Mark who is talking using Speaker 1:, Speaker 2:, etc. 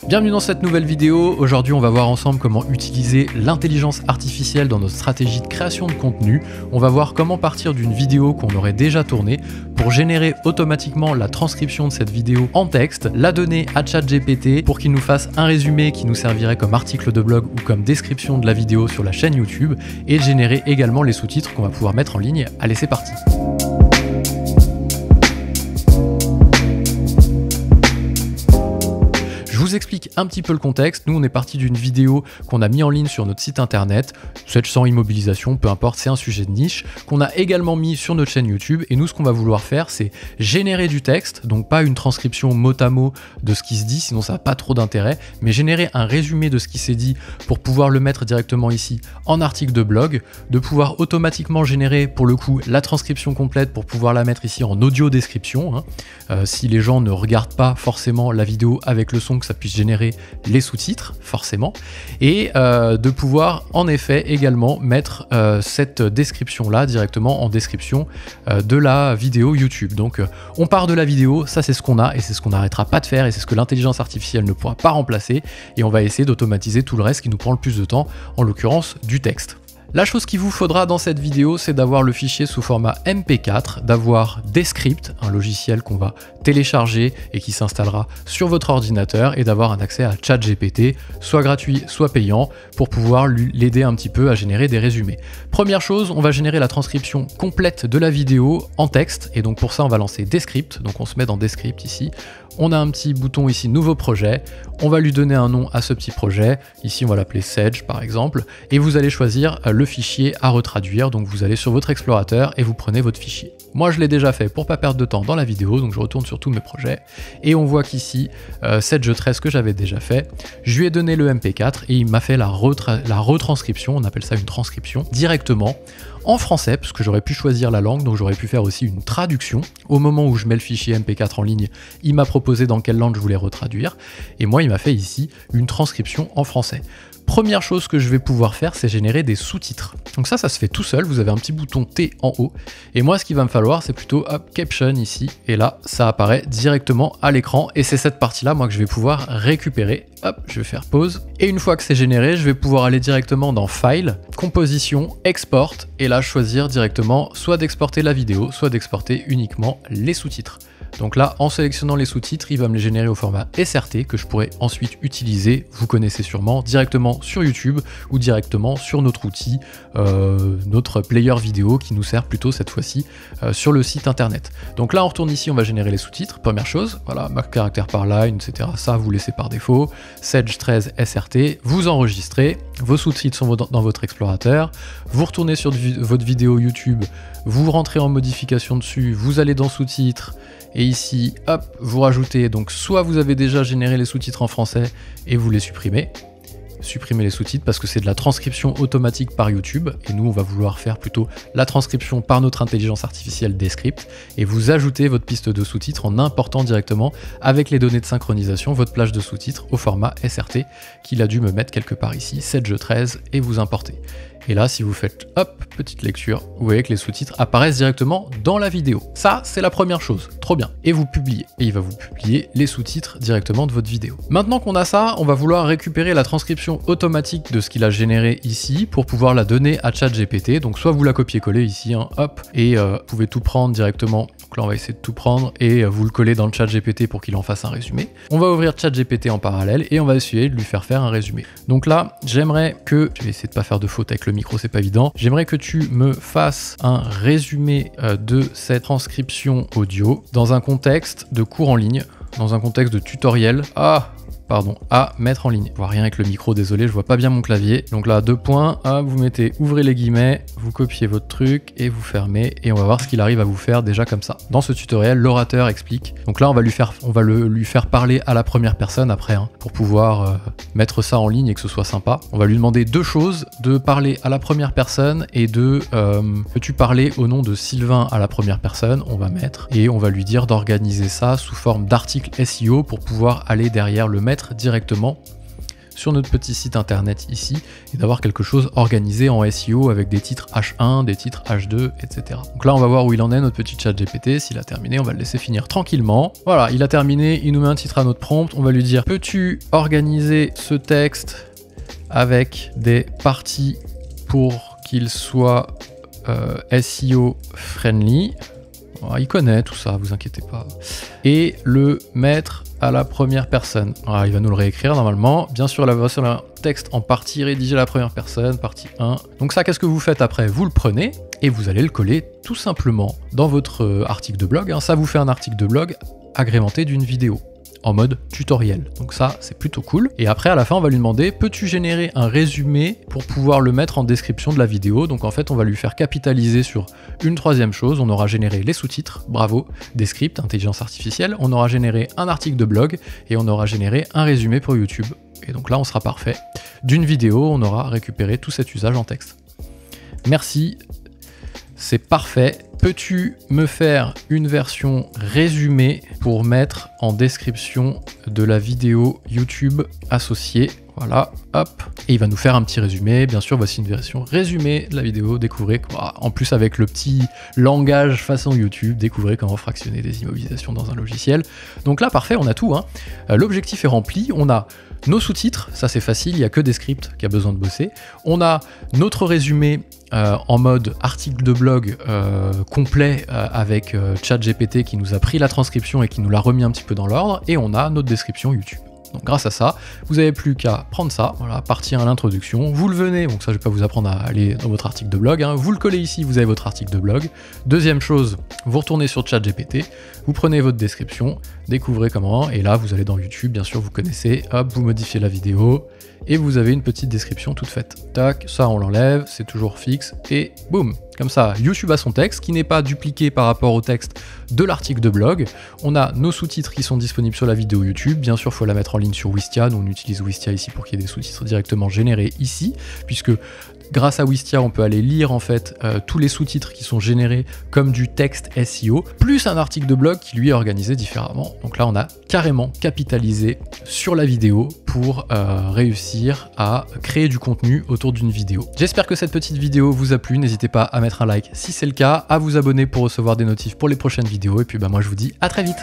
Speaker 1: Bienvenue dans cette nouvelle vidéo. Aujourd'hui, on va voir ensemble comment utiliser l'intelligence artificielle dans notre stratégie de création de contenu. On va voir comment partir d'une vidéo qu'on aurait déjà tournée pour générer automatiquement la transcription de cette vidéo en texte, la donner à ChatGPT pour qu'il nous fasse un résumé qui nous servirait comme article de blog ou comme description de la vidéo sur la chaîne YouTube et générer également les sous-titres qu'on va pouvoir mettre en ligne. Allez, c'est parti. Je vous explique un petit peu le contexte. Nous, on est parti d'une vidéo qu'on a mis en ligne sur notre site internet, 700 immobilisation, peu importe, c'est un sujet de niche, qu'on a également mis sur notre chaîne YouTube. Et nous, ce qu'on va vouloir faire, c'est générer du texte, donc pas une transcription mot à mot de ce qui se dit, sinon ça n'a pas trop d'intérêt, mais générer un résumé de ce qui s'est dit pour pouvoir le mettre directement ici en article de blog, de pouvoir automatiquement générer, pour le coup, la transcription complète pour pouvoir la mettre ici en audio description, si les gens ne regardent pas forcément la vidéo avec le son, que ça puisse générer les sous-titres forcément, et de pouvoir en effet également mettre cette description là directement en description de la vidéo YouTube. Donc on part de la vidéo, ça c'est ce qu'on a et c'est ce qu'on n'arrêtera pas de faire et c'est ce que l'intelligence artificielle ne pourra pas remplacer, et on va essayer d'automatiser tout le reste qui nous prend le plus de temps, en l'occurrence du texte. La chose qu'il vous faudra dans cette vidéo, c'est d'avoir le fichier sous format MP4, d'avoir Descript, un logiciel qu'on va télécharger et qui s'installera sur votre ordinateur, et d'avoir un accès à ChatGPT, soit gratuit, soit payant, pour pouvoir l'aider un petit peu à générer des résumés. Première chose, on va générer la transcription complète de la vidéo en texte, et donc pour ça on va lancer Descript, donc on se met dans Descript ici. On a un petit bouton ici, nouveau projet, on va lui donner un nom à ce petit projet, ici on va l'appeler Sage par exemple, et vous allez choisir le fichier à retraduire, donc vous allez sur votre explorateur et vous prenez votre fichier. Moi je l'ai déjà fait pour pas perdre de temps dans la vidéo, donc je retourne sur tous mes projets, et on voit qu'ici, Sage 13 que j'avais déjà fait, je lui ai donné le MP4 et il m'a fait la retranscription, on appelle ça une transcription, directement en français, parce que j'aurais pu choisir la langue, donc j'aurais pu faire aussi une traduction. Au moment où je mets le fichier MP4 en ligne, il m'a proposé dans quelle langue je voulais retraduire, et moi il m'a fait ici une transcription en français. Première chose que je vais pouvoir faire, c'est générer des sous-titres. Donc ça se fait tout seul, vous avez un petit bouton T en haut, et moi ce qu'il va me falloir, c'est plutôt hop, Caption ici, et là ça apparaît directement à l'écran, et c'est cette partie-là moi que je vais pouvoir récupérer. Hop, je vais faire pause, et une fois que c'est généré, je vais pouvoir aller directement dans File, Composition, Export, et là choisir directement soit d'exporter la vidéo, soit d'exporter uniquement les sous-titres. Donc là, en sélectionnant les sous-titres, il va me les générer au format SRT que je pourrais ensuite utiliser, vous connaissez sûrement, directement sur YouTube ou directement sur notre outil, notre player vidéo qui nous sert plutôt cette fois-ci sur le site internet. Donc là, on retourne ici, on va générer les sous-titres. Première chose, voilà, marque caractère par line, etc. Ça, vous laissez par défaut. Sage 13 SRT, vous enregistrez, vos sous-titres sont dans votre explorateur, vous retournez sur votre vidéo YouTube, vous rentrez en modification dessus, vous allez dans sous-titres, et ici, hop, vous rajoutez, donc soit vous avez déjà généré les sous-titres en français et vous les supprimez les sous-titres parce que c'est de la transcription automatique par YouTube, et nous on va vouloir faire plutôt la transcription par notre intelligence artificielle Descript, et vous ajoutez votre piste de sous-titres en important directement avec les données de synchronisation votre plage de sous-titres au format SRT qu'il a dû me mettre quelque part ici, Sage 13, et vous importez. Et là, si vous faites hop, petite lecture, vous voyez que les sous-titres apparaissent directement dans la vidéo. Ça, c'est la première chose. Trop bien. Et vous publiez. Et il va vous publier les sous-titres directement de votre vidéo. Maintenant qu'on a ça, on va vouloir récupérer la transcription automatique de ce qu'il a généré ici pour pouvoir la donner à ChatGPT. Donc soit vous la copiez-collez ici, hop, et vous pouvez tout prendre directement. Donc là, on va essayer de tout prendre et vous le collez dans le ChatGPT pour qu'il en fasse un résumé. On va ouvrir ChatGPT en parallèle et on va essayer de lui faire un résumé. Donc là, j'aimerais que... Je vais essayer de pas faire de faute avec le micro, c'est pas évident. J'aimerais que tu me fasses un résumé de cette transcription audio dans un contexte de cours en ligne, dans un contexte de tutoriel. À mettre en ligne. Je vois rien avec le micro, désolé, je vois pas bien mon clavier. Donc là, 2 points, vous mettez, ouvrez les guillemets, vous copiez votre truc et vous fermez, et on va voir ce qu'il arrive à vous faire déjà comme ça. Dans ce tutoriel, l'orateur explique. Donc là, on va lui faire parler à la première personne après, pour pouvoir mettre ça en ligne et que ce soit sympa. On va lui demander 2 choses, de parler à la première personne et de peux-tu parler au nom de Sylvain à la première personne, on va mettre, et on va lui dire d'organiser ça sous forme d'article SEO pour pouvoir aller derrière le mettre directement sur notre petit site internet ici et d'avoir quelque chose organisé en SEO avec des titres H1, des titres H2, etc. Donc là, on va voir où il en est, notre petit chat GPT. S'il a terminé, on va le laisser finir tranquillement. Voilà, il a terminé, il nous met un titre à notre prompt. On va lui dire, peux-tu organiser ce texte avec des parties pour qu'il soit SEO friendly. Alors, il connaît tout ça, vous inquiétez pas. Et le mettre à la première personne. Alors, il va nous le réécrire normalement. Bien sûr, la version d'un texte en partie rédigée à la première personne, partie 1. Donc ça, qu'est-ce que vous faites après? Vous le prenez et vous allez le coller tout simplement dans votre article de blog. Ça vous fait un article de blog agrémenté d'une vidéo en mode tutoriel. Donc ça, c'est plutôt cool. Et après, à la fin, on va lui demander, peux-tu générer un résumé pour pouvoir le mettre en description de la vidéo? Donc en fait, on va lui faire capitaliser sur une troisième chose. On aura généré les sous-titres, bravo, des scripts, intelligence artificielle. On aura généré un article de blog et on aura généré un résumé pour YouTube. Et donc là, on sera parfait. D'une vidéo, on aura récupéré tout cet usage en texte. Merci, c'est parfait. Peux-tu me faire une version résumée pour mettre en description de la vidéo YouTube associée? Voilà, hop. Et il va nous faire un petit résumé. Bien sûr, voici une version résumée de la vidéo. Découvrez, en plus avec le petit langage façon YouTube, découvrez comment fractionner des immobilisations dans un logiciel. Donc là, parfait, on a tout. L'objectif est rempli. On a nos sous-titres, ça c'est facile, il n'y a que des scripts qui a besoin de bosser. On a notre résumé en mode article de blog complet avec ChatGPT qui nous a pris la transcription et qui nous l'a remis un petit peu dans l'ordre. Et on a notre description YouTube. Donc grâce à ça, vous n'avez plus qu'à prendre ça, voilà, partir à l'introduction, vous le venez, donc ça je vais pas vous apprendre à aller dans votre article de blog, vous le collez ici, vous avez votre article de blog. Deuxième chose, vous retournez sur ChatGPT, vous prenez votre description, découvrez comment, et là vous allez dans YouTube, bien sûr vous connaissez, hop, vous modifiez la vidéo, et vous avez une petite description toute faite. Tac, ça on l'enlève, c'est toujours fixe, et boum. Comme ça, YouTube a son texte qui n'est pas dupliqué par rapport au texte de l'article de blog. On a nos sous-titres qui sont disponibles sur la vidéo YouTube. Bien sûr, il faut la mettre en ligne sur Wistia. Nous, on utilise Wistia ici pour qu'il y ait des sous-titres directement générés ici, puisque grâce à Wistia, on peut aller lire en fait tous les sous-titres qui sont générés comme du texte SEO, plus un article de blog qui lui est organisé différemment. Donc là, on a carrément capitalisé sur la vidéo pour réussir à créer du contenu autour d'une vidéo. J'espère que cette petite vidéo vous a plu. N'hésitez pas à mettre un like si c'est le cas, à vous abonner pour recevoir des notifs pour les prochaines vidéos. Et puis moi, je vous dis à très vite.